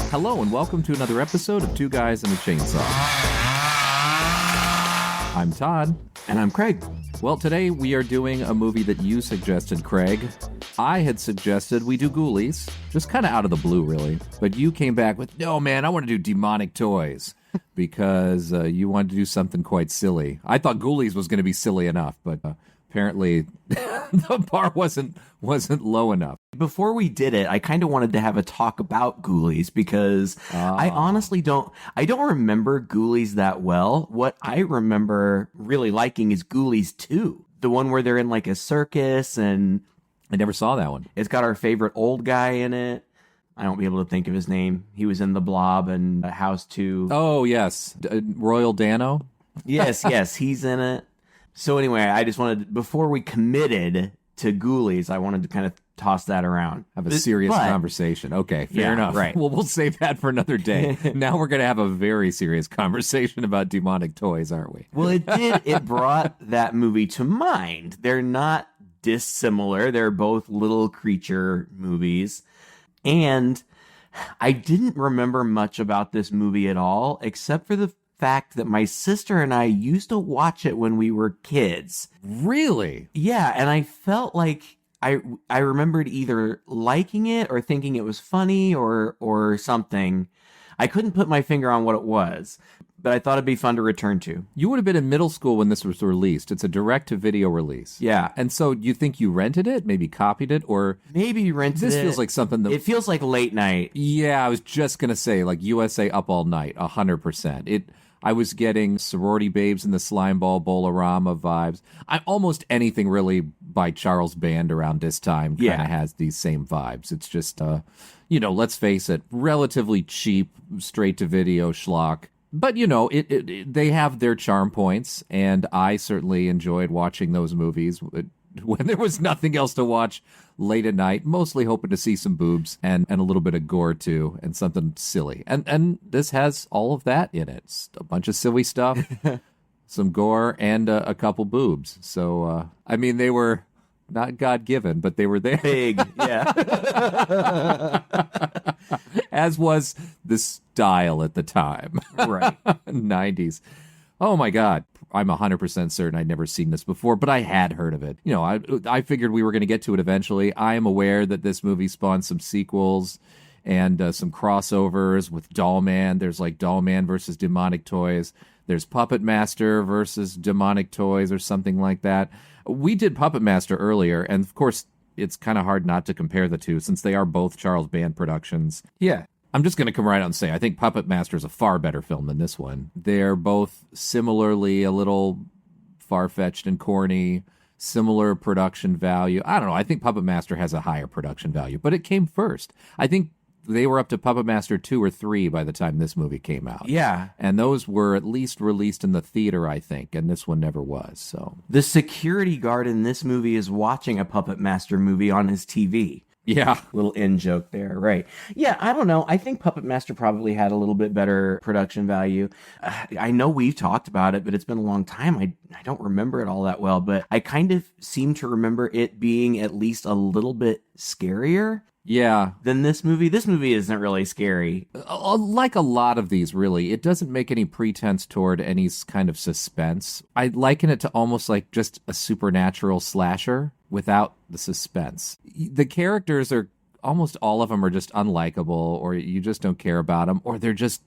Hello and welcome to another episode of Two Guys and a Chainsaw. I'm Todd. And I'm Craig. Well, today we are doing a movie that you suggested, Craig. I had suggested we do Ghoulies, just kind of out of the blue, really. But you came back with, no, man, I want to do demonic toys because you wanted to do something quite silly. I thought Ghoulies was going to be silly enough, but apparently the bar wasn't low enough. Before we did it, I kind of wanted to have a talk about Ghoulies because I honestly don't remember Ghoulies that well. What I remember really liking is Ghoulies 2, the one where they're in like a circus, and I never saw that one. It's got our favorite old guy in it. I don't be able to think of his name. He was in The Blob and House 2. Oh, yes. Royal Dano? Yes, he's in it. So anyway, I just wanted, before we committed to Ghoulies, I wanted to kind of toss that around. Have a serious conversation. Okay, fair enough. Right. Well, we'll save that for another day. Now we're going to have a very serious conversation about demonic toys, aren't we? Well, it did. It brought that movie to mind. They're not dissimilar. They're both little creature movies. And I didn't remember much about this movie at all, except for the fact that my sister and I used to watch it when we were kids. Really? Yeah, and I felt like I remembered either liking it or thinking it was funny or something. I couldn't put my finger on what it was, but I thought it'd be fun to return to. You would have been in middle school when this was released. It's a direct-to-video release. Yeah. And so you think you rented it, maybe copied it, or... Maybe rented it. This feels like something that... It feels like late night. Yeah, I was just going to say, like USA Up All Night, 100%. I was getting Sorority Babes in the Slimeball Bowl-orama vibes. Almost anything really by Charles Band around this time kind of has these same vibes. It's just, let's face it, relatively cheap, straight-to-video schlock. But, they have their charm points, and I certainly enjoyed watching those movies when there was nothing else to watch late at night, mostly hoping to see some boobs and a little bit of gore, too, and something silly. And this has all of that in it. It's a bunch of silly stuff, some gore, and a couple boobs. So, they were not God-given, but they were there. Big, yeah. As was the style at the time. Right. 90s. Oh, my God. I'm 100% certain I'd never seen this before, but I had heard of it. I figured we were going to get to it eventually. I am aware that this movie spawned some sequels and some crossovers with Dollman. There's like Dollman versus Demonic Toys. There's Puppet Master versus Demonic Toys or something like that. We did Puppet Master earlier, and of course, it's kind of hard not to compare the two since they are both Charles Band productions. Yeah. I'm just going to come right out and say I think Puppet Master is a far better film than this one. They're both similarly a little far-fetched and corny, similar production value. I don't know. I think Puppet Master has a higher production value, but it came first. I think they were up to Puppet Master 2 or 3 by the time this movie came out. Yeah. And those were at least released in the theater, I think, and this one never was. So the security guard in this movie is watching a Puppet Master movie on his TV. Yeah. Little in joke there, right. Yeah, I don't know. I think Puppet Master probably had a little bit better production value. I know we've talked about it, but it's been a long time. I don't remember it all that well, but I kind of seem to remember it being at least a little bit scarier. Yeah. Than this movie. This movie isn't really scary. Like a lot of these, really. It doesn't make any pretense toward any kind of suspense. I liken it to almost like just a supernatural slasher without the suspense. The characters are, almost all of them are just unlikable, or you just don't care about them, or they're just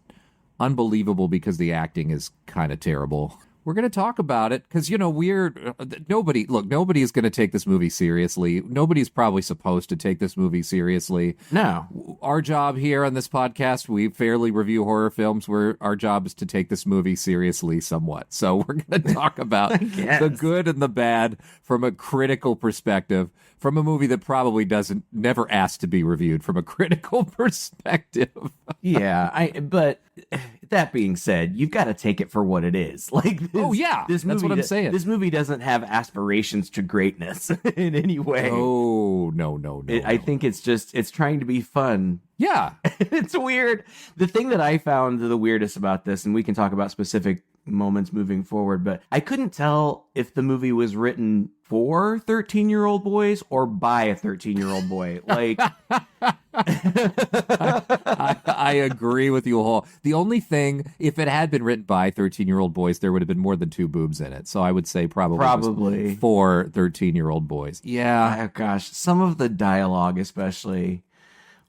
unbelievable because the acting is kind of terrible. We're going to talk about it because, nobody is going to take this movie seriously. Nobody's probably supposed to take this movie seriously. No. Our job here on this podcast, we fairly review horror films where our job is to take this movie seriously somewhat. So we're going to talk about the good and the bad from a critical perspective, from a movie that probably never asked to be reviewed from a critical perspective. But that being said, you've got to take it for what it is. Like, that's what I'm saying. This movie doesn't have aspirations to greatness in any way. Oh, no. I think it's trying to be fun. Yeah. It's weird. The thing that I found the weirdest about this, and we can talk about specific moments moving forward. But I couldn't tell if the movie was written for 13-year-old boys or by a 13-year-old boy. Like, I agree with you all. The only thing, if it had been written by 13-year-old boys, there would have been more than 2 boobs in it. So I would say probably for 13-year-old boys. Yeah. Oh, gosh. Some of the dialogue, especially.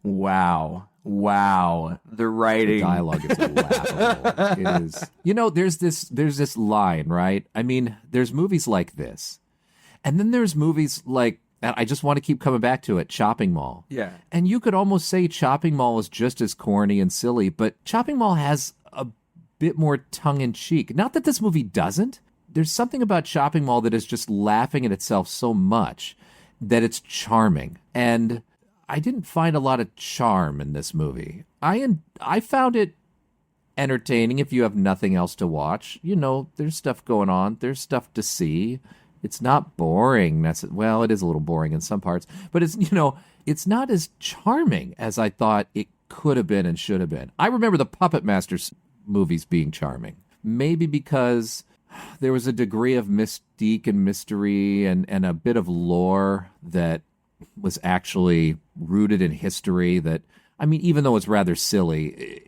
Wow. The writing. The dialogue is laughable. It is. You know, there's this line, right? I mean, there's movies like this. And then there's movies like, and I just want to keep coming back to it, Chopping Mall. Yeah. And you could almost say Chopping Mall is just as corny and silly, but Chopping Mall has a bit more tongue-in-cheek. Not that this movie doesn't. There's something about Chopping Mall that is just laughing at itself so much that it's charming. And I didn't find a lot of charm in this movie. I found it entertaining if you have nothing else to watch. You know, there's stuff going on. There's stuff to see. It's not boring. Well, it is a little boring in some parts, but it's not as charming as I thought it could have been and should have been. I remember the Puppet Masters movies being charming, maybe because there was a degree of mystique and mystery and a bit of lore that was actually rooted in history that, I mean, even though it's rather silly,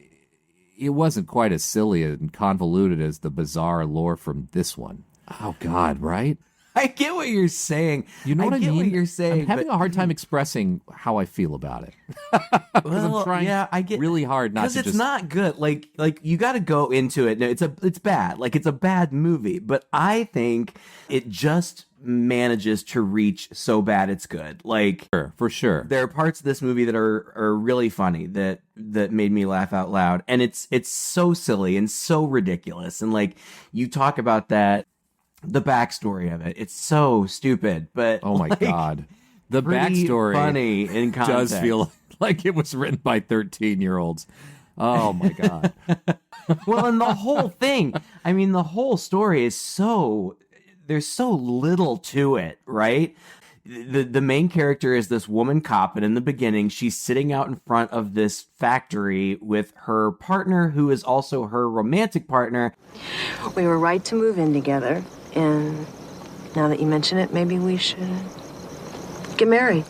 it wasn't quite as silly and convoluted as the bizarre lore from this one. Oh, God, right? I get what you're saying. You know what I mean? I get what you're saying. I'm having a hard time expressing how I feel about it. Because I'm trying really hard not to just... Because it's not good. Like you got to go into it. It's bad. Like, it's a bad movie. But I think it just manages to reach so bad it's good. Like, for sure. There are parts of this movie that are really funny that made me laugh out loud. And it's so silly and so ridiculous. And, like, you talk about that, the backstory of it. It's so stupid, but oh my God, the backstory funny in context. Does feel like it was written by 13-year-olds. Oh my God. Well, and the whole thing, I mean, the whole story is there's so little to it, right? The main character is this woman cop, and in the beginning, she's sitting out in front of this factory with her partner, who is also her romantic partner. We were right to move in together, and now that you mention it, maybe we should get married.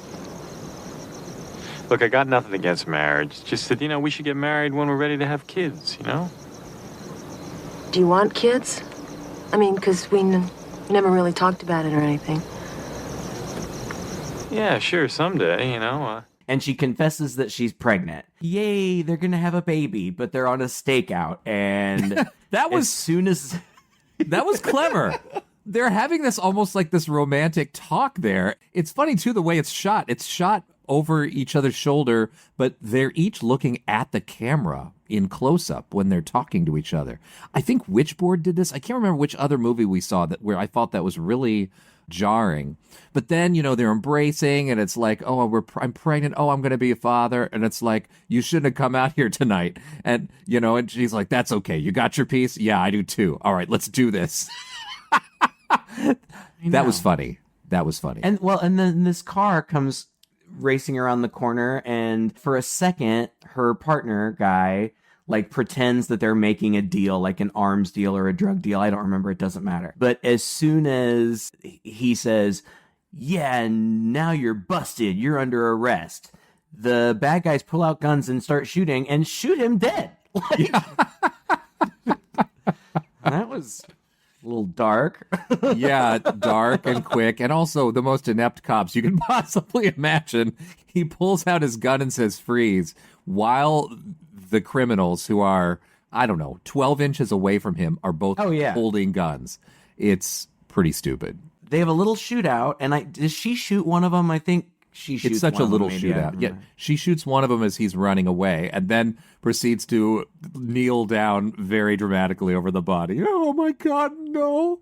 Look, I got nothing against marriage. Just that, we should get married when we're ready to have kids, Do you want kids? I mean, because we never really talked about it or anything. Yeah, sure, someday, And she confesses that she's pregnant. Yay, they're going to have a baby, but they're on a stakeout. And that was that was clever. They're having this almost like this romantic talk there. It's funny, too, the way it's shot. It's shot over each other's shoulder, but they're each looking at the camera in close-up when they're talking to each other. I think Witchboard did this. I can't remember which other movie we saw where I thought that was really jarring. But then, they're embracing, and it's like, oh, I'm pregnant. Oh, I'm going to be a father. And it's like, you shouldn't have come out here tonight. And, and she's like, that's okay. You got your piece? Yeah, I do too. All right, let's do this. That was funny. And then this car comes racing around the corner, and for a second, her partner guy pretends that they're making a deal, like an arms deal or a drug deal. I don't remember. It doesn't matter. But as soon as he says, yeah, now you're busted, you're under arrest, the bad guys pull out guns and start shooting and shoot him dead. That was a little dark. Yeah, dark and quick, and also the most inept cops you can possibly imagine. He pulls out his gun and says, freeze, while the criminals, who are, 12 inches away from him, are both holding guns. It's pretty stupid. They have a little shootout, and does she shoot one of them? I think she shoots It's such one a of little them, shootout. Yeah, she shoots one of them as he's running away, and then proceeds to kneel down very dramatically over the body. Oh my God, no.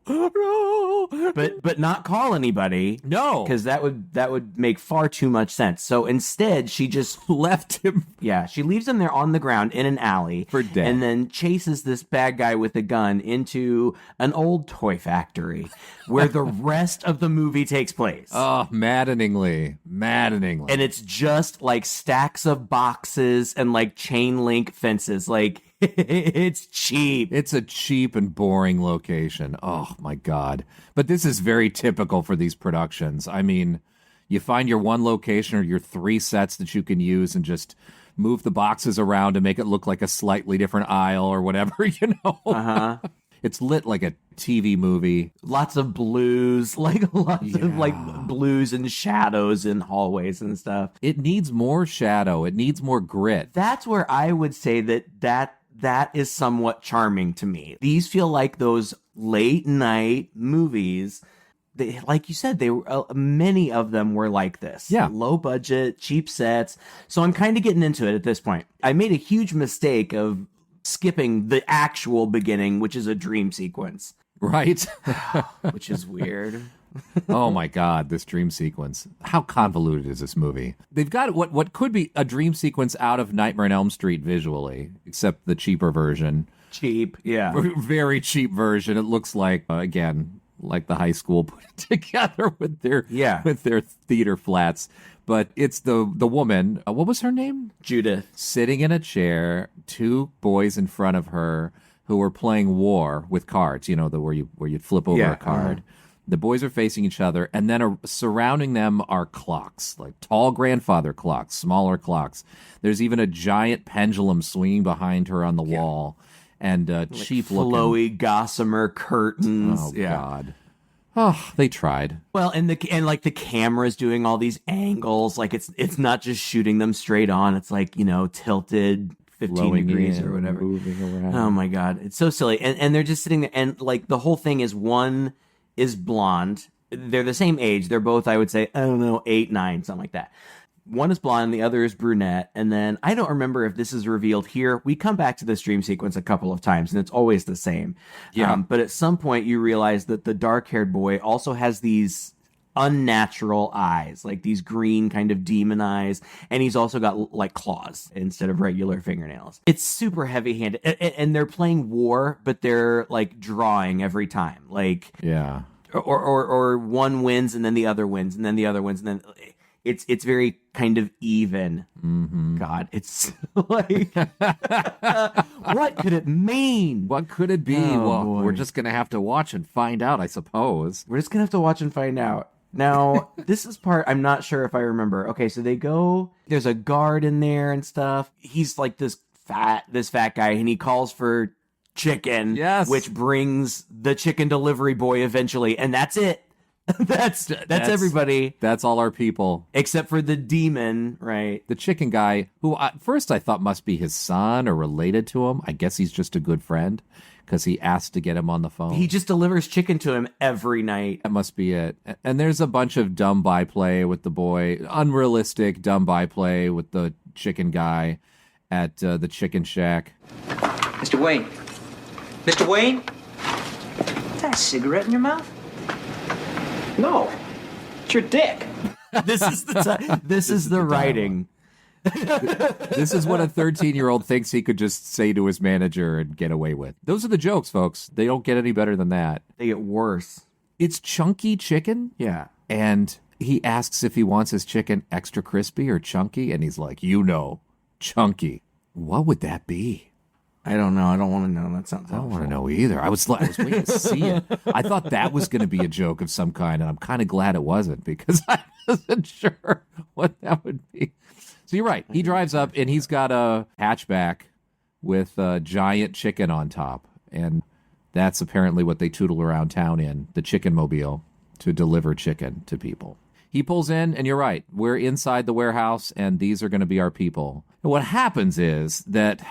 But not call anybody. No, because that would make far too much sense. So instead, she just left him. Yeah, she leaves him there on the ground in an alley for dead, and then chases this bad guy with a gun into an old toy factory where the rest of the movie takes place. Oh, maddeningly. And it's just like stacks of boxes and like chain link fences. Like, It's cheap. It's a cheap and boring location. Oh, my God. But this is very typical for these productions. I mean, you find your one location or your 3 sets that you can use and just move the boxes around to make it look like a slightly different aisle or whatever, you know? Uh-huh. It's lit like a TV movie. Lots of blues, like lots of like blues and shadows in hallways and stuff. It needs more shadow. It needs more grit. That's where I would say that is somewhat charming to me. These feel like those late night movies. Like you said, they were many of them were like this. Yeah, low budget, cheap sets. So I'm kind of getting into it at this point. I made a huge mistake of skipping the actual beginning, which is a dream sequence. Right? Which is weird. Oh my God, this dream sequence. How convoluted is this movie? They've got what could be a dream sequence out of Nightmare on Elm Street visually, except the cheaper version. Cheap, yeah. Very cheap version. It looks like, again, like the high school put it together with their theater flats. But it's the woman, what was her name? Judith. Sitting in a chair, 2 boys in front of her who are playing war with cards, you know, where you flip over a card. The boys are facing each other, and then surrounding them are clocks, like tall grandfather clocks, smaller clocks. There's even a giant pendulum swinging behind her on the wall, and cheap looking flowy gossamer curtains. Oh God. Oh, they tried. Well, and the camera's doing all these angles, like it's not just shooting them straight on. It's like, you know, tilted 15 Flowing degrees in, or whatever. Moving around. Oh my God, it's so silly. And they're just sitting there, and like the whole thing is one is blonde. They're the same age. They're both, I would say, I don't know, 8, 9, something like that. One is blonde, the other is brunette. And then I don't remember if this is revealed here. We come back to this dream sequence a couple of times, and it's always the same. Yeah. But at some point, you realize that the dark-haired boy also has these unnatural eyes, like these green kind of demon eyes, and he's also got like claws instead of regular fingernails. It's super heavy-handed, and they're playing war, but they're like drawing every time, like or one wins and then the other wins and then the other wins and then. It's very kind of even. Mm-hmm. God, it's like, what could it mean? What could it be? Oh, well, boy. we're just going to have to watch and find out, I suppose. We're just going to have to watch and find out. Now, this is part I'm not sure if I remember. Okay, so they go, there's a guard in there and stuff. He's like this fat guy, and he calls for chicken, yes, which brings the chicken delivery boy eventually, and that's it. That's everybody. That's all our people. Except for the demon, right? The chicken guy, who at first I thought must be his son or related to him. I guess he's just a good friend because he asked to get him on the phone. He just delivers chicken to him every night. That must be it. And there's a bunch of dumb byplay with the boy. Unrealistic dumb byplay with the chicken guy at the chicken shack. Mr. Wayne. Mr. Wayne? Is that a cigarette in your mouth? No. It's your dick. This is the writing. This is what a 13-year-old thinks he could just say to his manager and get away with. Those are the jokes, folks. They don't get any better than that. They get worse. It's chunky chicken. Yeah. And he asks if he wants his chicken extra crispy or chunky, and he's like, chunky. What would that be? I don't know. I don't want to know. That sounds I don't want to know either. I was waiting to see it. I thought that was going to be a joke of some kind, and I'm kind of glad it wasn't because I wasn't sure what that would be. So you're right. He drives up, and he's got a hatchback with a giant chicken on top, and that's apparently what they tootle around town in, the chicken mobile, to deliver chicken to people. He pulls in, and you're right. We're inside the warehouse, and these are going to be our people. And what happens is that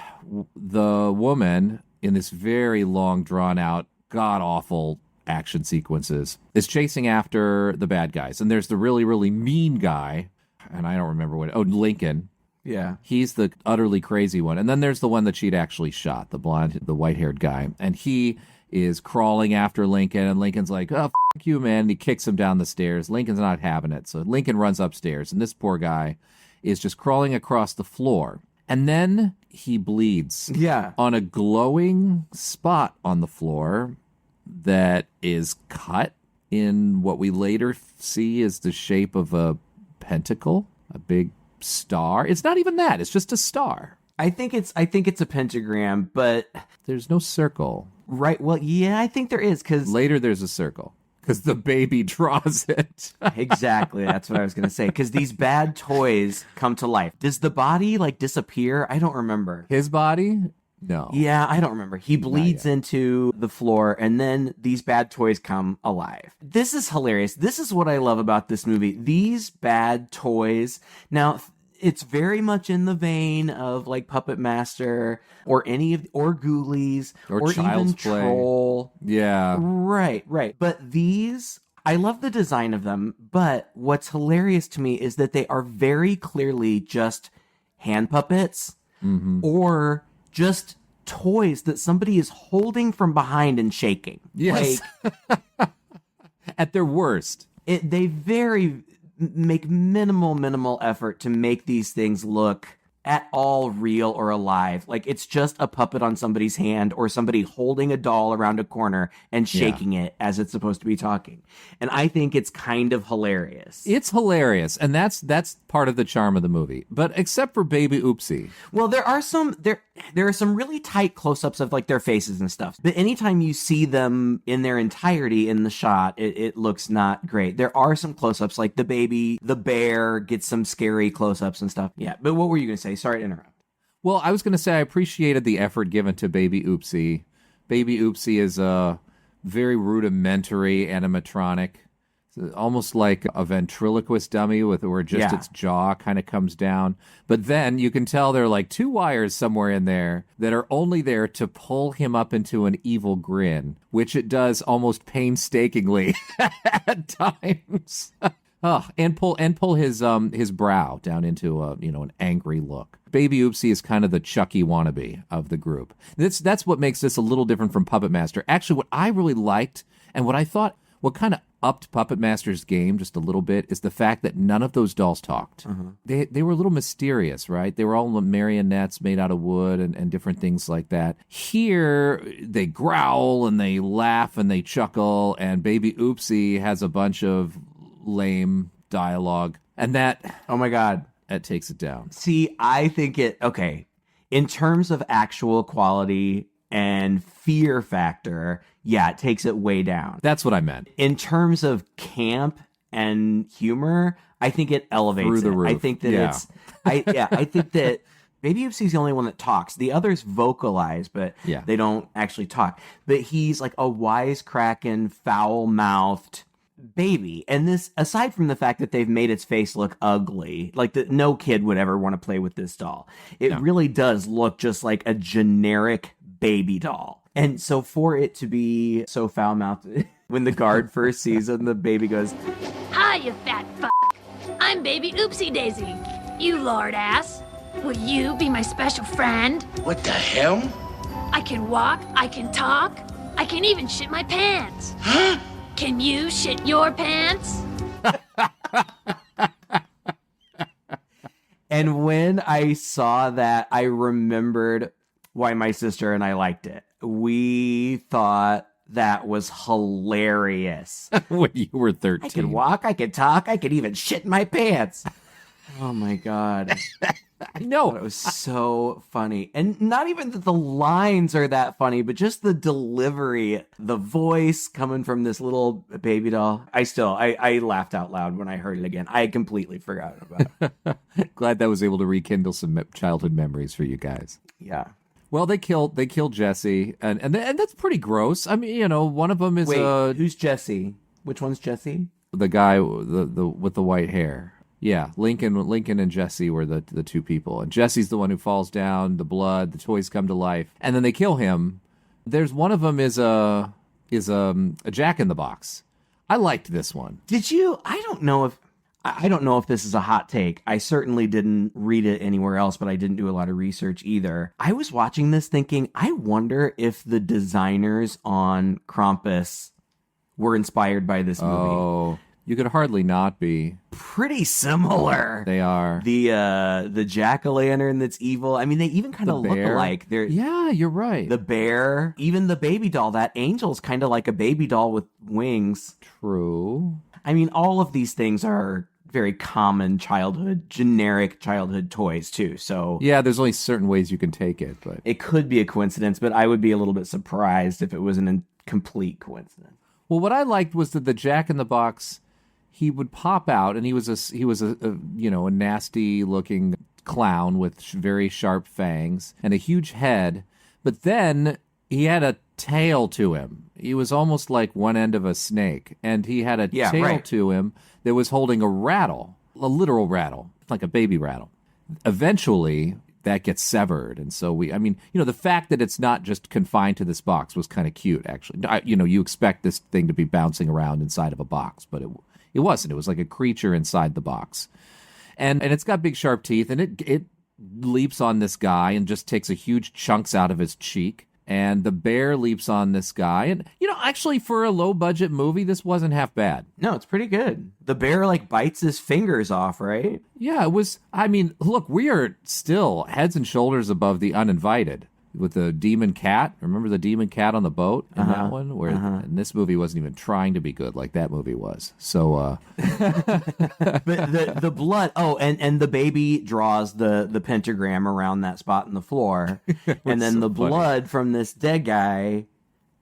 the woman, in this very long, drawn-out, god-awful action sequences, is chasing after the bad guys. And there's the really, really mean guy, and I don't remember Lincoln. Yeah. He's the utterly crazy one. And then there's the one that she'd actually shot, the white-haired guy. And he is crawling after Lincoln, and Lincoln's like, oh, f*** you, man. And he kicks him down the stairs. Lincoln's not having it. So Lincoln runs upstairs, and this poor guy is just crawling across the floor. And then he bleeds on a glowing spot on the floor that is cut in what we later see is the shape of a pentacle, a big star. It's not even that. It's just a star. I think it's a pentagram, but There's no circle. right. Well, yeah, I think there is because Later, there's a circle because the baby draws it. exactly that's what I was gonna say. Because these bad toys come to life. Does the body like disappear? I don't remember. His body? No. Yeah, I don't remember. He bleeds yet. into the floor, and then these bad toys come alive. This is hilarious. This is what I love about this movie. These bad toys. Now, it's very much in the vein of like Puppet Master or Ghoulies Or Child's even Play. Troll. Yeah. Right. But these, I love the design of them, but what's hilarious to me is that they are very clearly just hand puppets or just toys that somebody is holding from behind and shaking. Yes. Like, At their worst. they very make minimal effort to make these things look at all real or alive. Like it's just a puppet on somebody's hand or somebody holding a doll around a corner and shaking it as it's supposed to be talking. And I think it's kind of hilarious. It's hilarious, and that's part of the charm of the movie. But except for Baby Oopsy. Well, there are some really tight close-ups of like their faces and stuff. But anytime you see them in their entirety in the shot, it looks not great. There are some close-ups, like the bear gets some scary close-ups and stuff. Yeah, but what were you gonna say? Sorry to interrupt. Well, I was going to say I appreciated the effort given to Baby Oopsy. Baby Oopsy is a very rudimentary animatronic. It's almost like a ventriloquist dummy where just its jaw kind of comes down. But then you can tell there are like two wires somewhere in there that are only there to pull him up into an evil grin, which it does almost painstakingly at times. Oh, and pull his brow down into an angry look. Baby Oopsy is kind of the Chucky wannabe of the group. That's what makes this a little different from Puppet Master. Actually, what I really liked and what kind of upped Puppet Master's game just a little bit is the fact that none of those dolls talked. They were a little mysterious, right? They were all marionettes made out of wood and different things like that. Here, they growl and they laugh and they chuckle, and Baby Oopsy has a bunch of lame dialogue, and Oh my God. that takes it down. See, I think okay. In terms of actual quality and fear factor, yeah, it takes it way down. That's what I meant. In terms of camp and humor, I think it elevates Through the it. roof. I think that Yeah. I think that Baby Oopsy's the only one that talks. The others vocalize, but Yeah. they don't actually talk. But he's like a wisecracking, foul-mouthed baby. And this, aside from the fact that they've made its face look ugly, like that no kid would ever want to play with this doll. It really does look just like a generic baby doll. And so for it to be so foul-mouthed, when the guard first sees him, the baby goes, Hi, you fat f***. I'm Baby Oopsie Daisy. You lard ass. Will you be my special friend? What the hell? I can walk, I can talk, I can even shit my pants. Huh? Can you shit your pants? and when I saw that, I remembered why my sister and I liked it. We thought that was hilarious. When you were 13. I can walk, I can talk, I can even shit my pants. Oh my God. No. It was so funny. And not even that the lines are that funny, but just the delivery, the voice coming from this little baby doll. I laughed out loud when I heard it again. I completely forgot about it. Glad that was able to rekindle some childhood memories for you guys. Yeah. Well, they killed Jesse, and that's pretty gross. I mean, one of them is Wait, who's Jesse? Which one's Jesse? the guy the with the white hair. Yeah, Lincoln and Jesse were the two people. And Jesse's the one who falls down, the blood, the toys come to life. And then they kill him. There's one of them is a Jack in the Box. I liked this one. Did you? I don't know if this is a hot take. I certainly didn't read it anywhere else, but I didn't do a lot of research either. I was watching this thinking, I wonder if the designers on Krampus were inspired by this movie. Oh, you could hardly not be. Pretty similar. They are. The jack-o'-lantern that's evil. I mean, they even kind of look bear. alike. Yeah, you're right. The bear, even the baby doll, that angel's kind of like a baby doll with wings. True. I mean, all of these things are very common generic childhood toys too. So Yeah, there's only certain ways you can take it, but it could be a coincidence, but I would be a little bit surprised if it was an complete coincidence. well, what I liked was that the Jack in the Box, he would pop out, and he was a nasty looking clown with very sharp fangs and a huge head, but then he had a tail to him. He was almost like one end of a snake, and he had a tail to him that was holding a rattle, a literal rattle, like a baby rattle. Eventually, that gets severed, and so the fact that it's not just confined to this box was kind of cute, actually. You expect this thing to be bouncing around inside of a box, but it wasn't. It was like a creature inside the box. And it's got big sharp teeth, and it leaps on this guy and just takes a huge chunks out of his cheek. And the bear leaps on this guy. And, actually for a low-budget movie, this wasn't half bad. No, it's pretty good. The bear, bites his fingers off, right? Yeah, it was. Look, we are still heads and shoulders above the uninvited with the demon cat. Remember the demon cat on the boat in that one? And this movie wasn't even trying to be good like that movie was. So, But the blood. Oh, and the baby draws the pentagram around that spot in the floor, and then the blood from this dead guy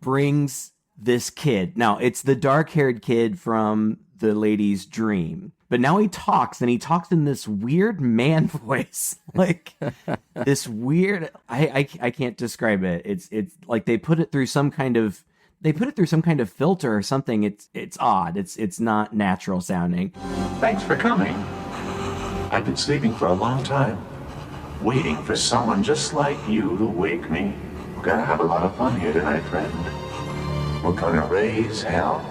brings this kid. Now it's the dark-haired kid from the lady's dream, but now he talks, and he talks in this weird man voice, this weird. I can't describe it. It's like they put it through some kind of filter or something. It's odd. It's not natural sounding. Thanks for coming. I've been sleeping for a long time, waiting for someone just like you to wake me. We're gonna have a lot of fun here tonight, friend. We're gonna raise hell.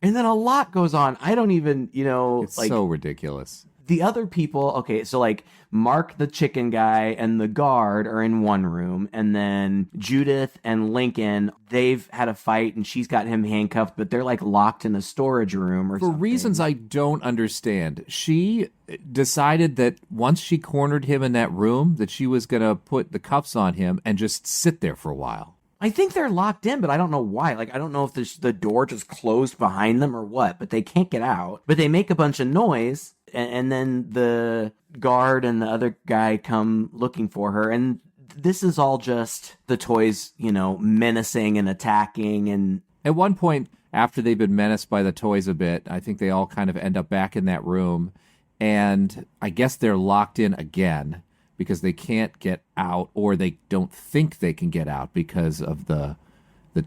And then a lot goes on. I don't even, it's so ridiculous. The other people, okay, so Mark the chicken guy and the guard are in one room, and then Judith and Lincoln, they've had a fight, and she's got him handcuffed, but they're locked in a storage room or something. For reasons I don't understand. She decided that once she cornered him in that room, that she was going to put the cuffs on him and just sit there for a while. I think they're locked in, but I don't know why. I don't know if the door just closed behind them or what, but they can't get out. But they make a bunch of noise, and then the guard and the other guy come looking for her. And this is all just the toys, menacing and attacking. And at one point, after they've been menaced by the toys a bit, I think they all kind of end up back in that room. And I guess they're locked in again, because they can't get out, or they don't think they can get out because of the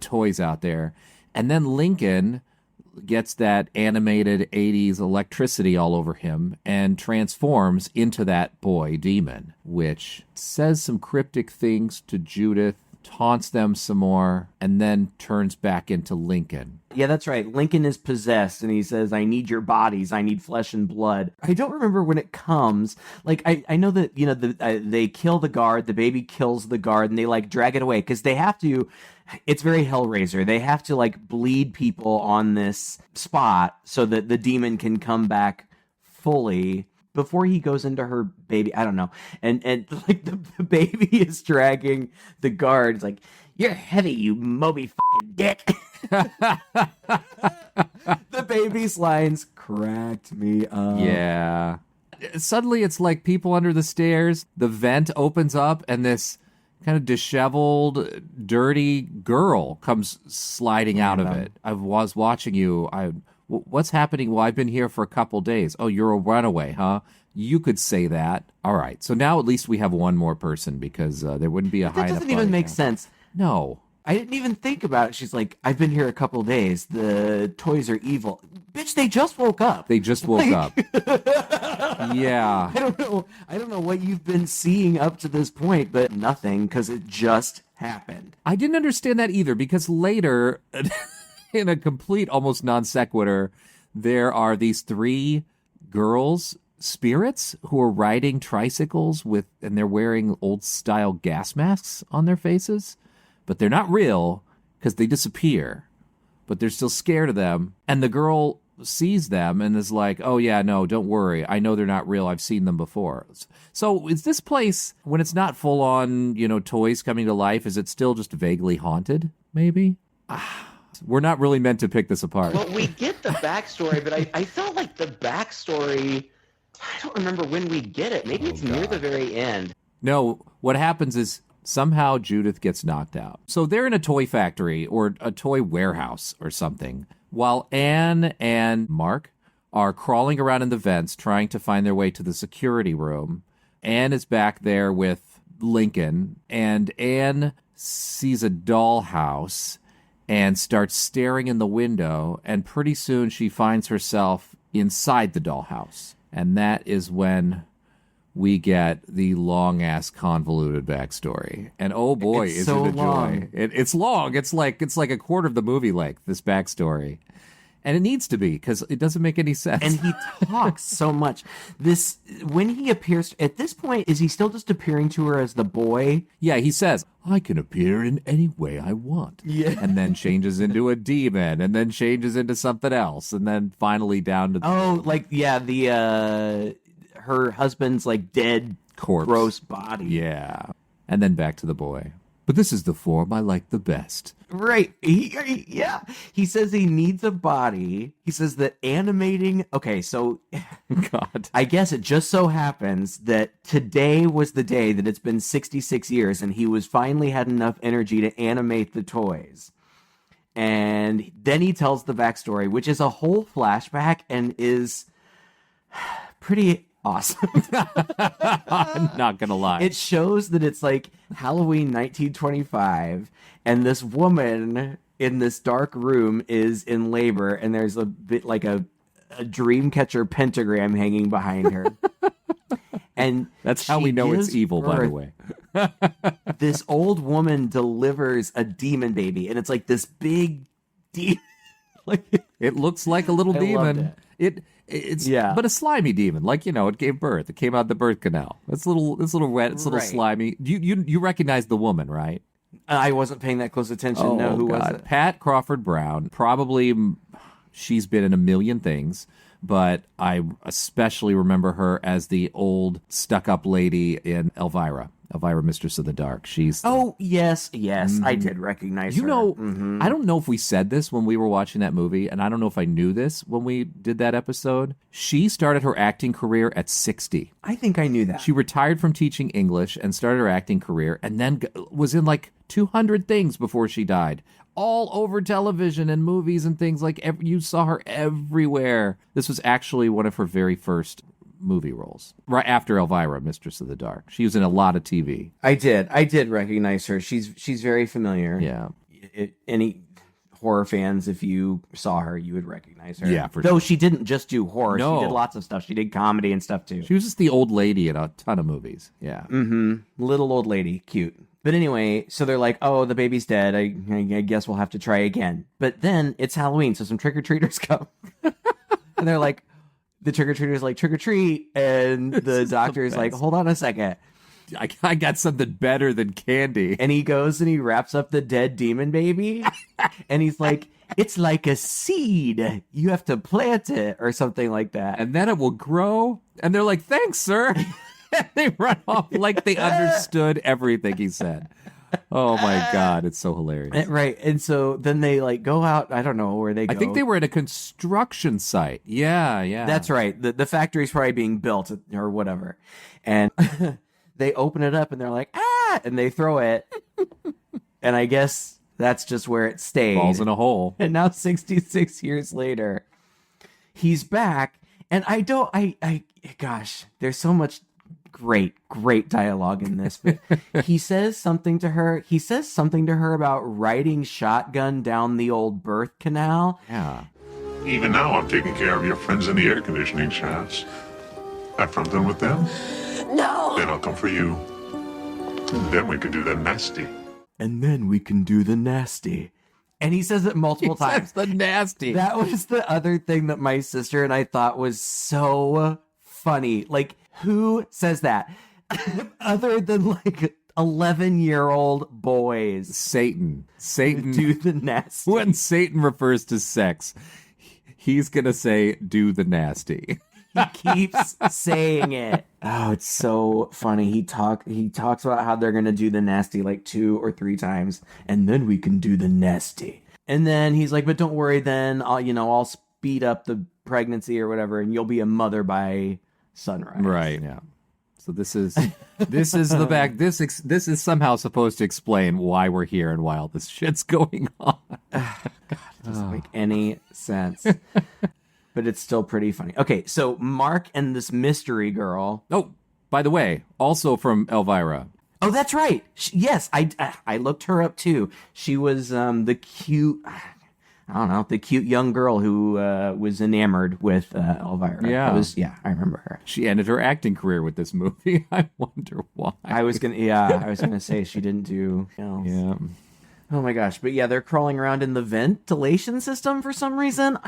toys out there. And then Lincoln gets that animated 80s electricity all over him and transforms into that boy demon, which says some cryptic things to Judith, taunts them some more, and then turns back into Lincoln. Yeah, that's right. Lincoln is possessed, and he says, I need your bodies. I need flesh and blood. I don't remember when it comes. I know that, they kill the guard, the baby kills the guard, and they, drag it away, because they have to. It's very Hellraiser. They have to, bleed people on this spot so that the demon can come back fully before he goes into her baby. I don't know. And the baby is dragging the guard. It's you're heavy, you Moby fucking dick. The baby's lines cracked me up. Yeah. Suddenly it's like people under the stairs. The vent opens up, and this kind of disheveled, dirty girl comes sliding out of it. I was watching you. What's happening? Well, I've been here for a couple days. Oh, you're a runaway, huh? You could say that. All right. So now at least we have one more person, because there wouldn't be a high enough. That doesn't even make sense. No. I didn't even think about it. She's I've been here a couple days. The toys are evil. Bitch, they just woke up. They just woke up. Yeah. I don't know what you've been seeing up to this point, but nothing, because it just happened. I didn't understand that either, because later, in a complete almost non sequitur, there are these three girls, spirits, who are riding tricycles and they're wearing old style gas masks on their faces. But they're not real, because they disappear. But they're still scared of them. And the girl sees them and is like, oh yeah, no, don't worry. I know they're not real. I've seen them before. So is this place, when it's not full on, toys coming to life, is it still just vaguely haunted, maybe? We're not really meant to pick this apart. Well, we get the backstory, but I felt like the backstory, I don't remember when we get it. Maybe it's near the very end. No, what happens is somehow Judith gets knocked out. So they're in a toy factory or a toy warehouse or something, while Anne and Mark are crawling around in the vents trying to find their way to the security room. Anne is back there with Lincoln, and Anne sees a dollhouse and starts staring in the window, and pretty soon she finds herself inside the dollhouse. And that is when we get the long-ass convoluted backstory. And oh boy, It's is so it a joy. long. It's long. It's like a quarter of the movie length, this backstory. And it needs to be, because it doesn't make any sense. And he talks so much. When he appears, at this point, is he still just appearing to her as the boy? Yeah, he says, I can appear in any way I want. Yeah. And then changes into a demon, and then changes into something else, and then finally down to her husband's like dead corpse. gross body. Yeah. And then back to the boy. But this is the form I like the best. Right. He says he needs a body. He says that animating. Okay, so God. I guess it just so happens that today was the day that it's been 66 years and he was finally had enough energy to animate the toys. And then he tells the backstory, which is a whole flashback and is pretty awesome. I'm not going to lie. It shows that it's like Halloween 1925, and this woman in this dark room is in labor, and there's a bit like a dream catcher pentagram hanging behind her. And that's how we know it's evil, by the way. This old woman delivers a demon baby, and it's like this big demon. It looks like a little I demon. loved it. It's Yeah. but a slimy demon, like it gave birth. It came out the birth canal. It's little wet. It's little Right. slimy. You recognize the woman, right? I wasn't paying that close attention. No, who was it? Pat Crawford Brown. Probably she's been in a million things, but I especially remember her as the old stuck-up lady in Elvira, Mistress of the Dark. She's Oh, yes, I did recognize her. I don't know if we said this when we were watching that movie, and I don't know if I knew this when we did that episode. She started her acting career at 60. I think I knew that. She retired from teaching English and started her acting career, and then was in like 200 things before she died. All over television and movies and things. Like you saw her everywhere. This was actually one of her very first movie roles, right after Elvira, Mistress of the Dark. She was in a lot of TV. I did recognize her. She's very familiar. Yeah. Any horror fans, if you saw her, you would recognize her. Yeah, for Though sure. she didn't just do horror. No. She did lots of stuff. She did comedy and stuff too. She was just the old lady in a ton of movies. Yeah. Little old lady, cute. But anyway, so they're like, oh, the baby's dead. I guess we'll have to try again. But then it's Halloween, so some trick-or-treaters come. And they're like, the trick-or-treater's like, trick-or-treat. And the doctor's like, hold on a second. I got something better than candy. And he goes and he wraps up the dead demon baby. And he's like, it's like a seed. You have to plant it or something like that. And then it will grow. And they're like, thanks, sir. And they run off like they understood everything he said. Oh my God, it's so hilarious. Right. And so then they like go out. I don't know where they go. I think they were at a construction site. Yeah. That's right. The factory's probably being built or whatever. And they open it up and they're like, ah, and they throw it. And I guess that's just where it stayed. Falls in a hole. And now 66 years later, he's back. And gosh, there's so much great dialogue in this. But he says something to her. He says something to her about riding shotgun down the old birth canal. Yeah. Even now, I'm taking care of your friends in the air conditioning shafts. After I'm done with them, No! then I'll come for you. And then we can do the nasty. And then we can do the nasty. And he says it multiple times. That's the nasty. That was the other thing that my sister and I thought was so funny. Like, who says that? Other than like 11-year-old boys. Satan. Do the nasty. When Satan refers to sex, he's going to say, do the nasty. He keeps saying it. Oh, it's so funny. He talks about how they're going to do the nasty like 2 or 3 times. And then we can do the nasty. And then he's like, but don't worry then, I'll speed up the pregnancy or whatever, and you'll be a mother by sunrise. Right, yeah. So this is the back. This is somehow supposed to explain why we're here and why all this shit's going on. God, it doesn't make any sense. But it's still pretty funny. Okay, so Mark and this mystery girl. Oh, by the way, also from Elvira. Oh, that's right. Yes, I looked her up too. She was the cute young girl who was enamored with Elvira. Yeah. I remember her. She ended her acting career with this movie. I wonder why. I was gonna say she didn't do else. Yeah. Oh my gosh. But yeah, they're crawling around in the ventilation system for some reason.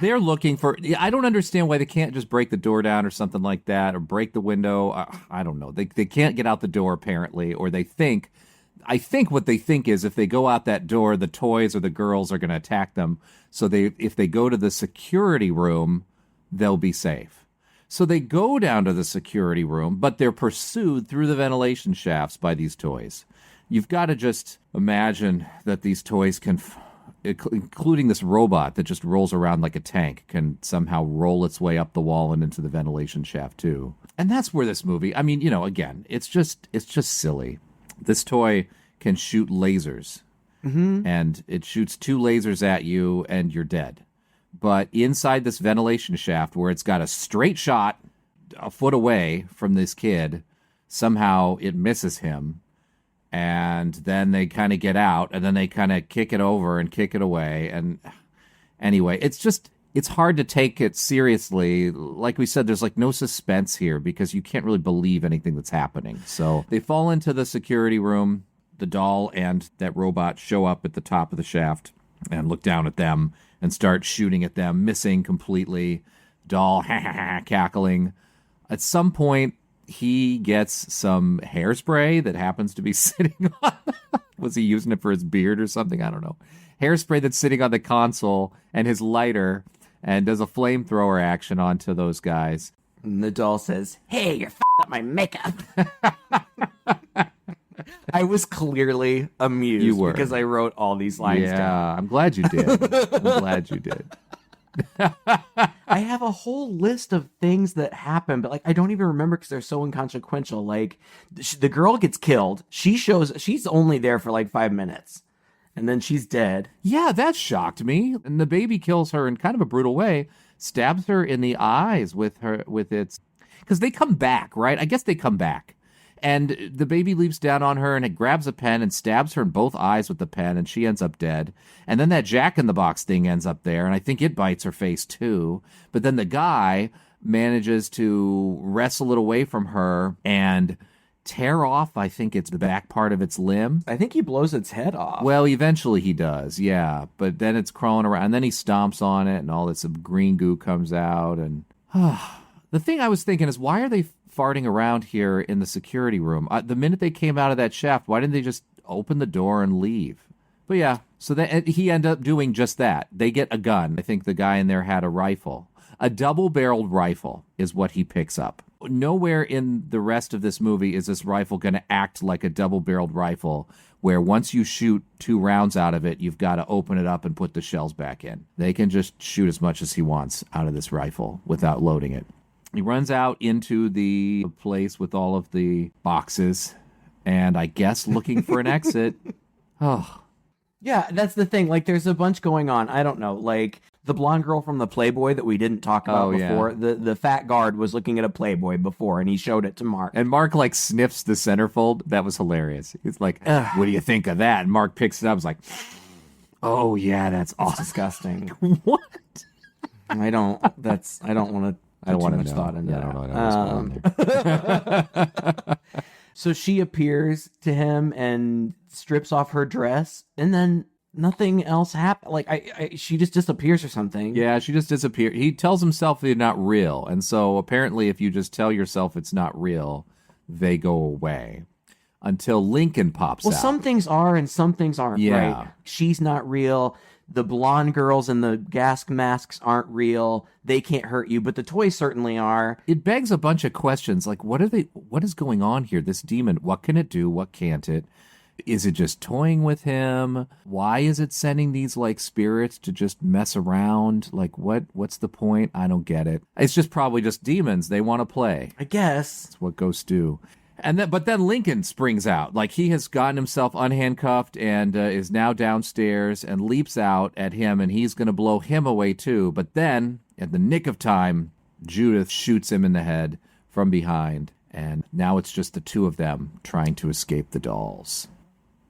They're looking for... I don't understand why they can't just break the door down or something like that, or break the window. I don't know. They can't get out the door, apparently, or they think... I think what they think is if they go out that door, the toys or the girls are going to attack them. So if they go to the security room, they'll be safe. So they go down to the security room, but they're pursued through the ventilation shafts by these toys. You've got to just imagine that these toys can, including this robot that just rolls around like a tank, can somehow roll its way up the wall and into the ventilation shaft too. And that's where this movie, I mean, again, it's just silly. This toy can shoot lasers, and it shoots 2 lasers at you, and you're dead. But inside this ventilation shaft, where it's got a straight shot a foot away from this kid, somehow it misses him, and then they kind of get out, and then they kind of kick it over and kick it away. And anyway, it's hard to take it seriously. Like we said, there's like no suspense here because you can't really believe anything that's happening. So they fall into the security room. The doll and that robot show up at the top of the shaft and look down at them and start shooting at them, missing completely. Doll cackling. At some point, he gets some hairspray that happens to be sitting on... Was he using it for his beard or something? I don't know. Hairspray that's sitting on the console and his lighter... and does a flamethrower action onto those guys. And the doll says, "Hey, you're up my makeup." I was clearly amused. You were. Because I wrote all these lines down. Yeah, I'm glad you did. I'm glad you did. I have a whole list of things that happen, but I don't even remember because they're so inconsequential. Like, the girl gets killed. She's only there for 5 minutes. And then she's dead. Yeah, that shocked me. And the baby kills her in kind of a brutal way, stabs her in the eyes with its... Because they come back, right? I guess they come back. And the baby leaps down on her and it grabs a pen and stabs her in both eyes with the pen, and she ends up dead. And then that Jack-in-the-Box thing ends up there, and I think it bites her face too. But then the guy manages to wrestle it away from her and... tear off, I think it's the back part of its limb. I think he blows its head off. Well, eventually he does, yeah. But then it's crawling around, and then he stomps on it, and all this green goo comes out. And the thing I was thinking is, why are they farting around here in the security room? The minute they came out of that shaft, why didn't they just open the door and leave? But yeah, so he ended up doing just that. They get a gun. I think the guy in there had a rifle. A double-barreled rifle is what he picks up. Nowhere in the rest of this movie is this rifle going to act like a double-barreled rifle where once you shoot 2 rounds out of it, you've got to open it up and put the shells back in. They can just shoot as much as he wants out of this rifle without loading it. He runs out into the place with all of the boxes and I guess looking for an exit. Oh. Yeah, that's the thing. There's a bunch going on. I don't know. The blonde girl from the Playboy that we didn't talk about before. Yeah. The fat guard was looking at a Playboy before, and he showed it to Mark. And Mark, sniffs the centerfold. That was hilarious. He's like, what do you think of that? And Mark picks it up. He's like, oh, yeah, that's awesome. Disgusting. What? I don't want to put too much thought into that. I don't know. So she appears to him and strips off her dress, and then... nothing else happens. She just disappears or something. Yeah, she just disappears. He tells himself they're not real. And so apparently if you just tell yourself it's not real, they go away. Until Lincoln pops out. Well, some things are and some things aren't, yeah. Right? She's not real. The blonde girls in the gas masks aren't real. They can't hurt you, but the toys certainly are. It begs a bunch of questions. What is going on here? This demon, what can it do? What can't it? Is it just toying with him? Why is it sending these like spirits to just mess around? Like what's the point? I don't get it. It's just probably just demons. They want to play. I guess. That's what ghosts do. But then Lincoln springs out. Like he has gotten himself unhandcuffed and is now downstairs and leaps out at him, and he's going to blow him away too. But then, at the nick of time, Judith shoots him in the head from behind. And now it's just the two of them trying to escape the dolls.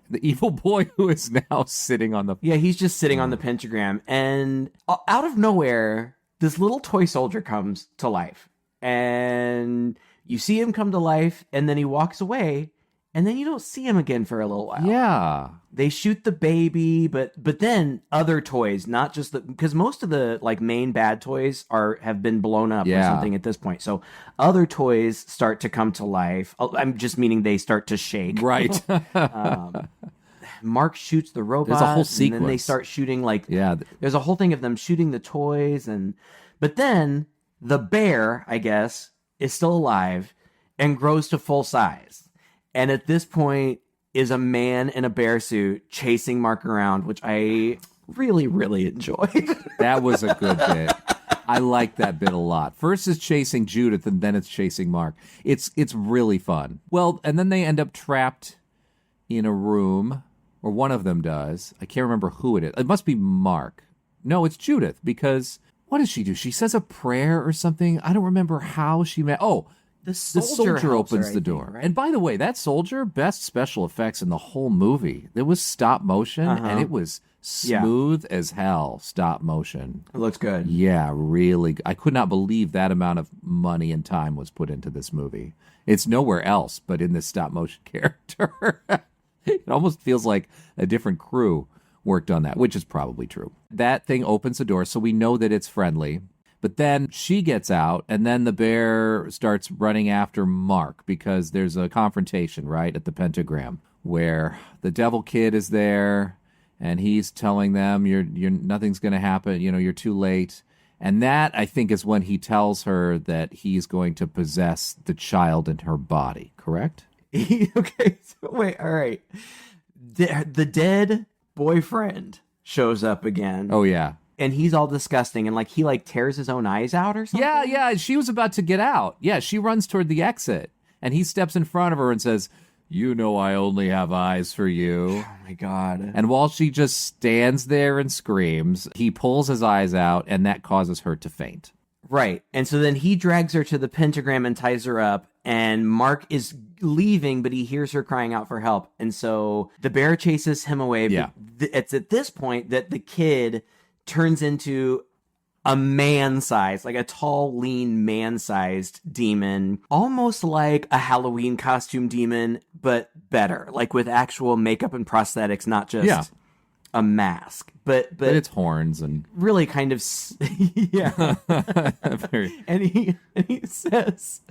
The evil boy who is now sitting on the... Yeah, he's just sitting on the pentagram. And out of nowhere, this little toy soldier comes to life. And you see him come to life, and then he walks away, and then you don't see him again for a little while. Yeah. They shoot the baby, but then other toys, not just because most of the like main bad toys have been blown up or something at this point. So other toys start to come to life. I'm just meaning they start to shake. Right. Mark shoots the robot. There's a whole sequence. And then they start shooting Yeah. There's a whole thing of them shooting the toys, but then the bear, I guess, is still alive and grows to full size. And at this point is a man in a bear suit chasing Mark around, which I really, really enjoyed. That was a good bit. I like that bit a lot. First is chasing Judith, and then it's chasing Mark. It's really fun. Well, and then they end up trapped in a room, or one of them does. I can't remember who it is. It must be Mark. No, it's Judith, because what does she do? She says a prayer or something. I don't remember how she met. Oh, the soldier opens the door. Right? And by the way, that soldier, best special effects in the whole movie. There was stop motion, and it was smooth as hell, stop motion. It looks good. Yeah, really. I could not believe that amount of money and time was put into this movie. It's nowhere else but in this stop motion character. It almost feels like a different crew worked on that, which is probably true. That thing opens the door, so we know that it's friendly. But then she gets out, and then the bear starts running after Mark because there's a confrontation, right, at the pentagram where the devil kid is there, and he's telling them, "You're nothing's going to happen. You're too late." And that, I think, is when he tells her that he's going to possess the child in her body. Correct? Okay. So wait. All right. The dead boyfriend shows up again. Oh yeah. And he's all disgusting, and he tears his own eyes out or something? Yeah, she was about to get out. Yeah, she runs toward the exit, and he steps in front of her and says, "You know I only have eyes for you." Oh my God. And while she just stands there and screams, he pulls his eyes out, and that causes her to faint. Right. And so then he drags her to the pentagram and ties her up, and Mark is leaving, but he hears her crying out for help. And so the bear chases him away. Yeah. It's at this point that the kid turns into a man-sized, a tall, lean, man-sized demon, almost like a Halloween costume demon, but better, with actual makeup and prosthetics, not just a mask. But it's horns and really kind of yeah. and he says,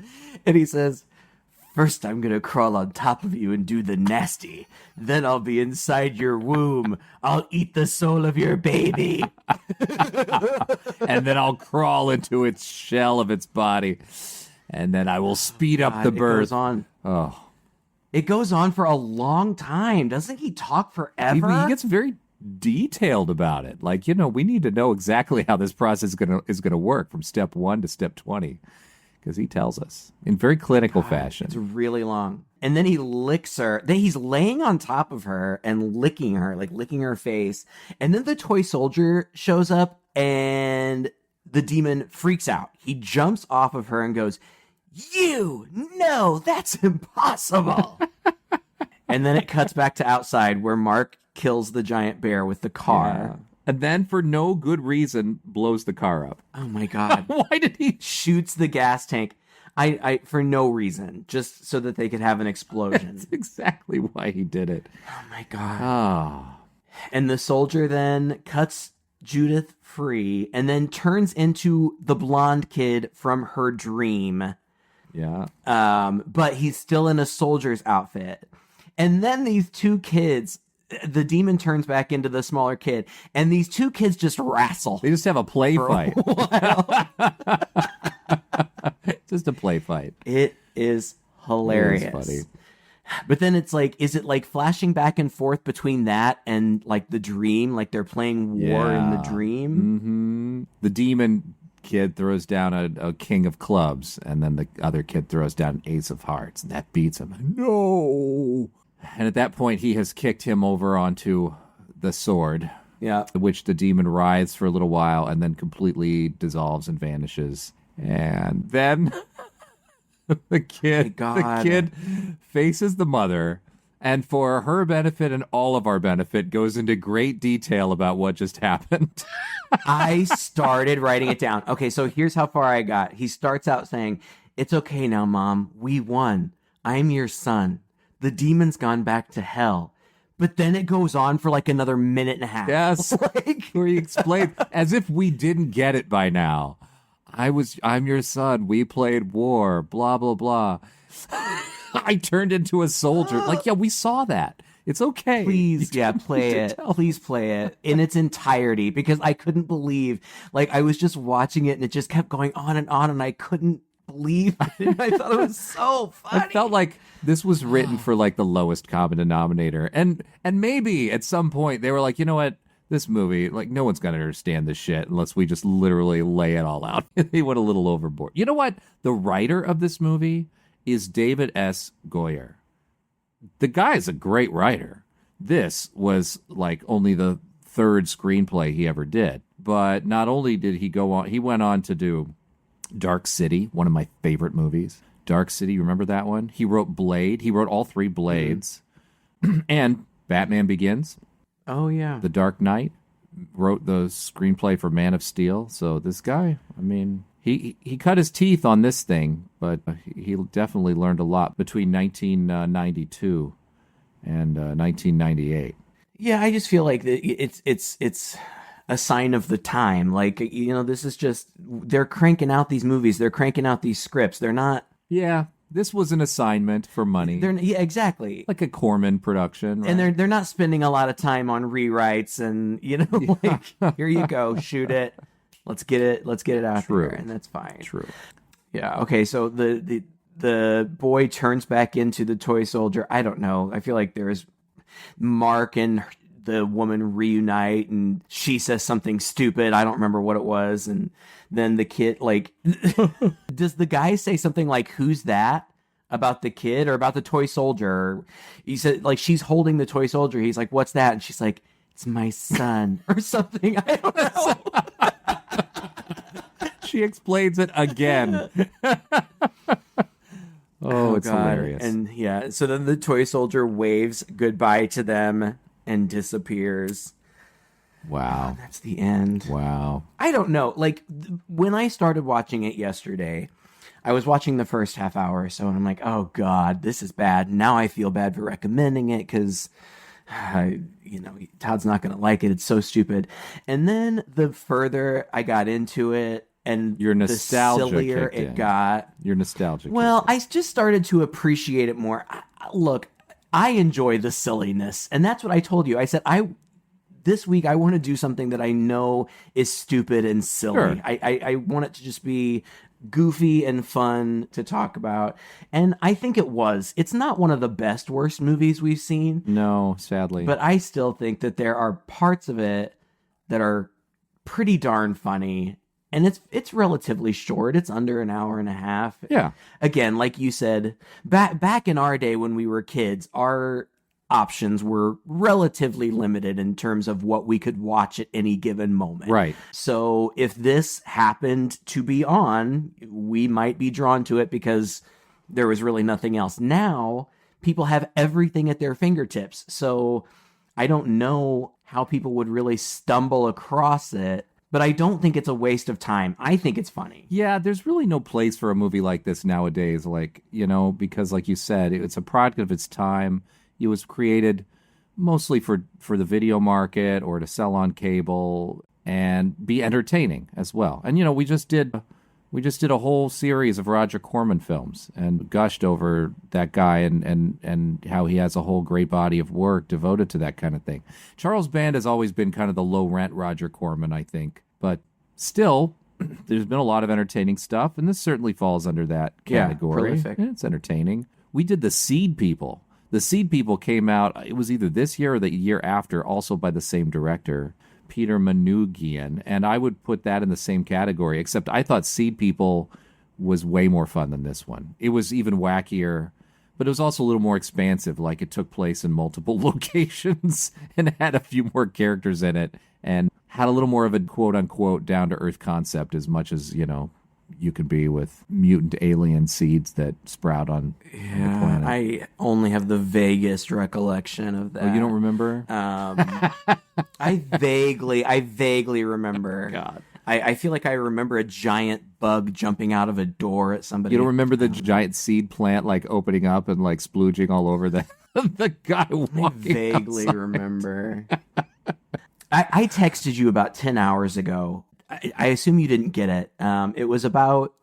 "First, I'm going to crawl on top of you and do the nasty. Then I'll be inside your womb. I'll eat the soul of your baby." And then I'll crawl into its shell of its body. And then I will speed up the birth. It goes on. Oh. It goes on for a long time. Doesn't he talk forever? He gets very detailed about it. We need to know exactly how this process is gonna work from step 1 to step 20. Because he tells us in very clinical fashion. It's really long. And then he licks her. Then he's laying on top of her and licking her, licking her face. And then the toy soldier shows up and the demon freaks out. He jumps off of her and goes, "No, that's impossible." And then it cuts back to outside where Mark kills the giant bear with the car. Yeah. And then, for no good reason, blows the car up. Oh my God. Why did he? Shoots the gas tank. I for no reason, just so that they could have an explosion. That's exactly why he did it. Oh my God. Oh. And the soldier then cuts Judith free and then turns into the blonde kid from her dream. Yeah. But he's still in a soldier's outfit. And then these two kids, the demon turns back into the smaller kid, and these two kids just wrestle. They just have a play fight. Just a play fight. It is hilarious. It is funny. But then it's like, is it like flashing back and forth between that and like the dream? Like they're playing war in the dream? Mm-hmm. The demon kid throws down a king of clubs, and then the other kid throws down an ace of hearts, and that beats him. No! And at that point, he has kicked him over onto the sword, Yeah. which the demon writhes for a little while and then completely dissolves and vanishes. And then the kid faces the mother, and for her benefit and all of our benefit, goes into great detail about what just happened. I started writing it down. Okay, so here's how far I got. He starts out saying, "It's okay now, Mom. We won. I'm your son. The demon's gone back to hell." But then it goes on for like another minute and a half. Yes. Where he explained, as if we didn't get it by now. I'm your son. We played war. Blah, blah, blah. I turned into a soldier. Like, yeah, we saw that. It's okay. Please, play it. Please play it in its entirety, because I couldn't believe, like, I was just watching it and it just kept going on, and I couldn't believe it. I thought it was so funny. I felt like this was written for like the lowest common denominator. And maybe at some point they were like, you know what? This movie, like, no one's going to understand this shit unless we just literally lay it all out. They went a little overboard. You know what? The writer of this movie is David S. Goyer. The guy's a great writer. This was like only the third screenplay he ever did. But not only did he go on, he went on to do Dark City, one of my favorite movies. Dark City, you remember that one? He wrote Blade. He wrote all three Blades. And Batman Begins. Oh, yeah. The Dark Knight. Wrote the screenplay for Man of Steel. So this guy, I mean, he cut his teeth on this thing, but he definitely learned a lot between 1992 and 1998. Yeah, I just feel like it's a sign of the time. Like, you know, this is just, they're cranking out these movies. They're cranking out these scripts. They're not. Yeah, this was an assignment for money. Yeah, exactly. Like a Corman production. Right? And they're not spending a lot of time on rewrites and, you know, like, here you go, shoot it. Let's get it out there, and that's fine. True. Yeah, okay, so the boy turns back into the toy soldier. I don't know. I feel like there's Mark and the woman reunite, and she says something stupid. I don't remember what it was. And then the kid, like, does the guy say something like, "Who's that?" about the kid or about the toy soldier? He said, like, she's holding the toy soldier. He's like, "What's that?" And she's like, "It's my son," or something. I don't know. She explains it again. Oh, it's God. hilarious. And yeah, so then the toy soldier waves goodbye to them and disappears. Wow. That's the end. Wow. I don't know. Like, when I started watching it yesterday, I was watching the first half hour or so, and I'm like, oh, God, this is bad. Now I feel bad for recommending it because, you know, Todd's not going to like it. It's so stupid. And then the further I got into it, and your nostalgia the sillier kicked it in. got. Your nostalgia. Well, I just started to appreciate it more. Look, I enjoy the silliness, and that's what I told you. I said, this week I want to do something that I know is stupid and silly. Sure. I want it to just be goofy and fun to talk about, and I think it was. It's not one of the best worst movies we've seen. No, sadly. But I still think that there are parts of it that are pretty darn funny. And it's relatively short. It's under an hour and a half. Yeah. Again, like you said, back in our day when we were kids, our options were relatively limited in terms of what we could watch at any given moment. Right. So if this happened to be on, we might be drawn to it because there was really nothing else. Now, people have everything at their fingertips. So I don't know how people would really stumble across it. But I don't think it's a waste of time. I think it's funny. Yeah, there's really no place for a movie like this nowadays, like, you know, because like you said, it's a product of its time. It was created mostly for the video market or to sell on cable and be entertaining as well. And, you know, we just did a whole series of Roger Corman films and gushed over that guy and how he has a whole great body of work devoted to that kind of thing. Charles Band has always been kind of the low-rent Roger Corman, I think. But still, there's been a lot of entertaining stuff, and this certainly falls under that category. Prolific. It's entertaining. We did The Seed People. The Seed People came out, it was either this year or the year after, also by the same director, Peter Manoogian, and I would put that in the same category, except I thought Seed People was way more fun than this one. It was even wackier, but it was also a little more expansive, like it took place in multiple locations and had a few more characters in it and had a little more of a quote-unquote down-to-earth concept as much as, you could be with mutant alien seeds that sprout on the planet. I only have the vaguest recollection of that. Oh, you don't remember? I vaguely remember. God. I feel like I remember a giant bug jumping out of a door at somebody. You don't remember the giant seed plant like opening up and like splooging all over the guy walking I vaguely outside? remember. I texted you about 10 hours ago. I assume you didn't get it. It was about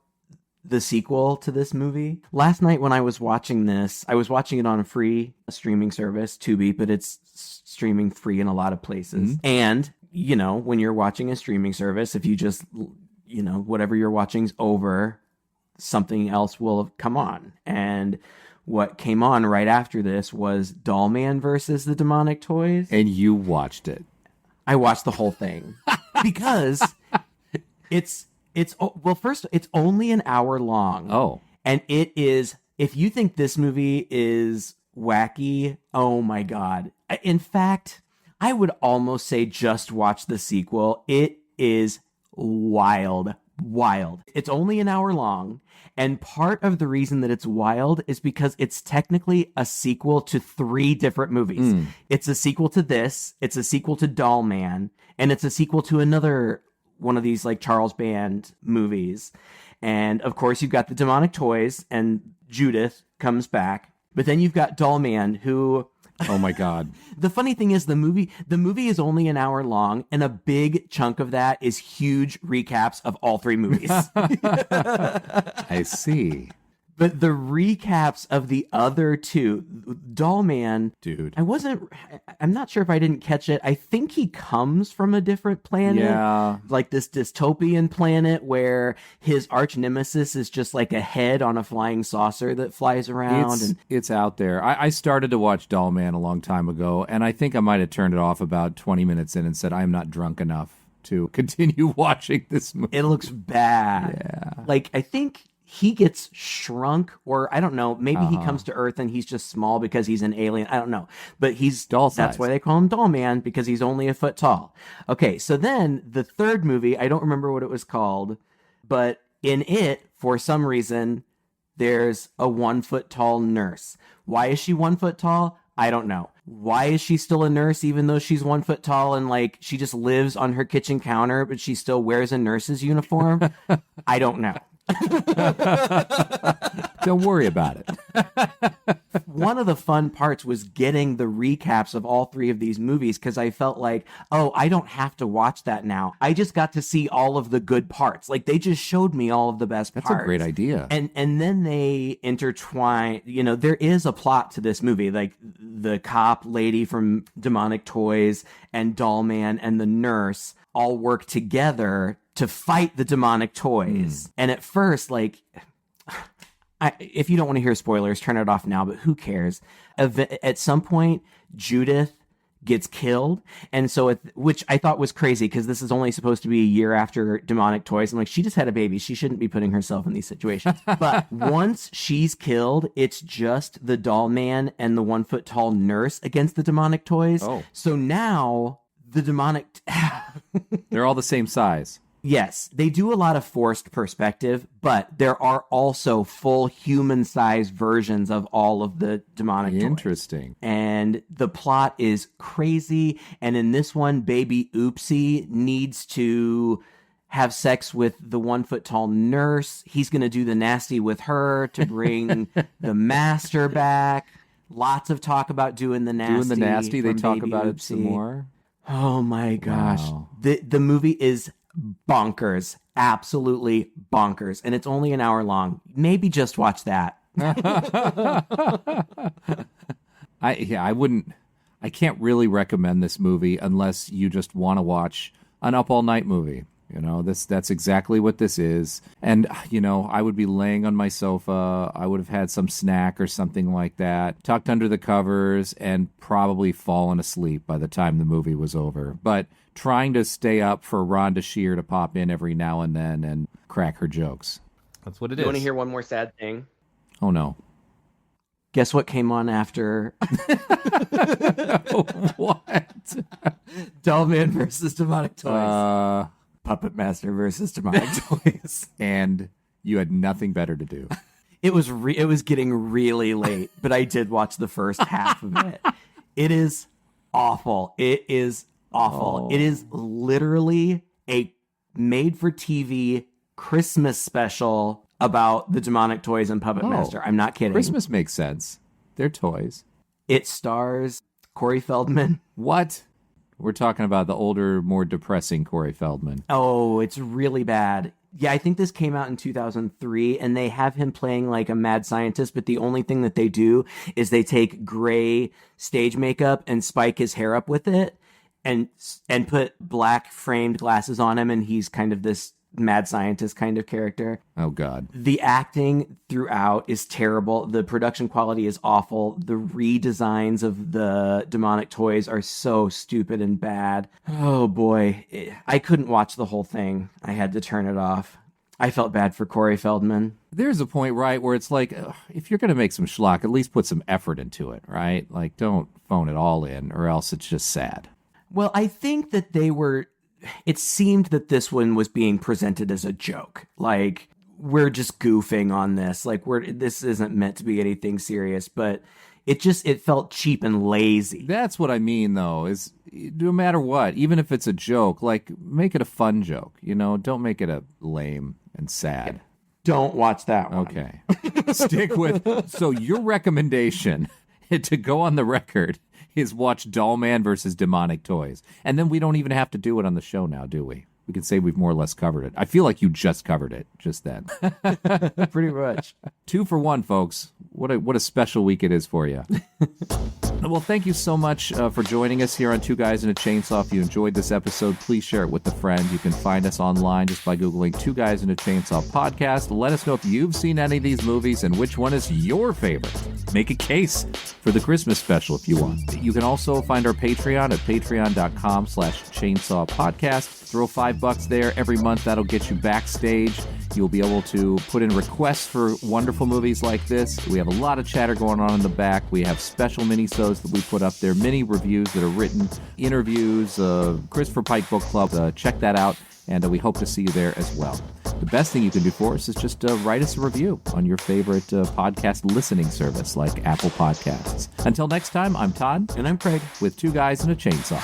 the sequel to this movie. Last night when I was watching this, I was watching it on a free streaming service, Tubi, but it's streaming free in a lot of places. Mm-hmm. And, when you're watching a streaming service, if you just, whatever you're watching's over, something else will come on. And what came on right after this was Dollman versus the Demonic Toys. And you watched it. I watched the whole thing because it's only an hour long. Oh. And it is, if you think this movie is wacky, oh my God. In fact, I would almost say just watch the sequel. It is wild. It's only an hour long. And part of the reason that it's wild is because it's technically a sequel to 3 different movies. It's a sequel to this, it's a sequel to Dollman, and it's a sequel to another one of these like Charles Band movies. And of course you've got the Demonic Toys and Judith comes back. But then you've got Dollman who... Oh my God. The funny thing is the movie is only an hour long, and a big chunk of that is huge recaps of all 3 movies. I see. But the recaps of the other 2, Dollman, Dude. I'm not sure if I didn't catch it. I think he comes from a different planet. Yeah. Like this dystopian planet where his arch nemesis is just like a head on a flying saucer that flies around. It's out there. I started to watch Dollman a long time ago, and I think I might have turned it off about 20 minutes in and said, I'm not drunk enough to continue watching this movie. It looks bad. Yeah. Like, I think he gets shrunk, or I don't know, maybe he comes to Earth and he's just small because he's an alien. I don't know. But he's doll size. That's why they call him Dollman, because he's only a foot tall. Okay, so then the third movie, I don't remember what it was called, but in it, for some reason, there's a 1 foot tall nurse. Why is she 1 foot tall? I don't know. Why is she still a nurse even though she's 1 foot tall and like she just lives on her kitchen counter, but she still wears a nurse's uniform? I don't know. Don't worry about it. One of the fun parts was getting the recaps of all 3 of these movies, because I felt like, oh, I don't have to watch that now. I just got to see all of the good parts. Like, they just showed me all of the best parts. That's a great idea. And then they intertwine, there is a plot to this movie. Like, the cop lady from Demonic Toys and Dollman and the nurse all work together to fight the Demonic Toys. And at first, like, if you don't want to hear spoilers, turn it off now, but who cares? At some point, Judith gets killed. And so, which I thought was crazy, because this is only supposed to be a year after Demonic Toys. I'm like, she just had a baby. She shouldn't be putting herself in these situations. But once she's killed, it's just the Dollman and the 1 foot tall nurse against the Demonic Toys. Oh. So now the Demonic... They're all the same size. Yes, they do a lot of forced perspective, but there are also full human-sized versions of all of the Demonic Toys. Interesting. And the plot is crazy. And in this one, Baby Oopsy needs to have sex with the 1 foot tall nurse. He's going to do the nasty with her to bring the master back. Lots of talk about doing the nasty. Doing the nasty. They from talk Baby about Oopsy. it some more. Oh my gosh. Wow. The movie is bonkers. Absolutely bonkers. And it's only an hour long. Maybe just watch that. I can't really recommend this movie unless you just want to watch an up all night movie. You know, that's exactly what this is. And, you know, I would be laying on my sofa. I would have had some snack or something like that, tucked under the covers, and probably fallen asleep by the time the movie was over. But trying to stay up for Rhonda Shear to pop in every now and then and crack her jokes. That's what it You is. want to hear one more sad thing? Oh, no. Guess what came on after What? Dollman versus Demonic Toys? Puppet Master versus Demonic Toys. And you had nothing better to do. It was getting really late, but I did watch the first half of it. It is awful. It is awful. Oh. It is literally a made-for-TV Christmas special about the Demonic Toys and Puppet Master. I'm not kidding. Christmas makes sense. They're toys. It stars Corey Feldman. What? We're talking about the older, more depressing Corey Feldman. Oh, it's really bad. Yeah, I think this came out in 2003, and they have him playing like a mad scientist, but the only thing that they do is they take gray stage makeup and spike his hair up with it and put black framed glasses on him, and he's kind of this mad scientist kind of character. Oh, God. The acting throughout is terrible. The production quality is awful. The redesigns of the Demonic Toys are so stupid and bad. Oh, boy. I couldn't watch the whole thing. I had to turn it off. I felt bad for Corey Feldman. There's a point, right, where it's like, if you're going to make some schlock, at least put some effort into it, right? Like, don't phone it all in, or else it's just sad. Well, I think that it seemed that this one was being presented as a joke. Like, we're just goofing on this. Like, this isn't meant to be anything serious, but it felt cheap and lazy. That's what I mean, though, is no matter what, even if it's a joke, like, make it a fun joke, you know? Don't make it a lame and sad. Don't watch that one. Okay. Stick with... So your recommendation to go on the record is watch Dollman versus Demonic Toys. And then we don't even have to do it on the show now, do we? We can say we've more or less covered it. I feel like you just covered it just then. Pretty much. 2 for 1, folks. What a special week it is for you. Well, thank you so much for joining us here on Two Guys and a Chainsaw. If you enjoyed this episode, please share it with a friend. You can find us online just by Googling Two Guys and a Chainsaw podcast. Let us know if you've seen any of these movies and which one is your favorite. Make a case for the Christmas special if you want. You can also find our Patreon at patreon.com/chainsaw podcast. Throw $5 there every month. That'll get you backstage. You'll be able to put in requests for wonderful movies like this. We have a lot of chatter going on in the back. We have special mini-sodes that we put up there, mini reviews that are written, interviews, Christopher Pike Book Club. Check that out, and we hope to see you there as well. The best thing you can do for us is just write us a review on your favorite podcast listening service like Apple Podcasts. Until next time, I'm Todd. And I'm Craig. With Two Guys and a Chainsaw.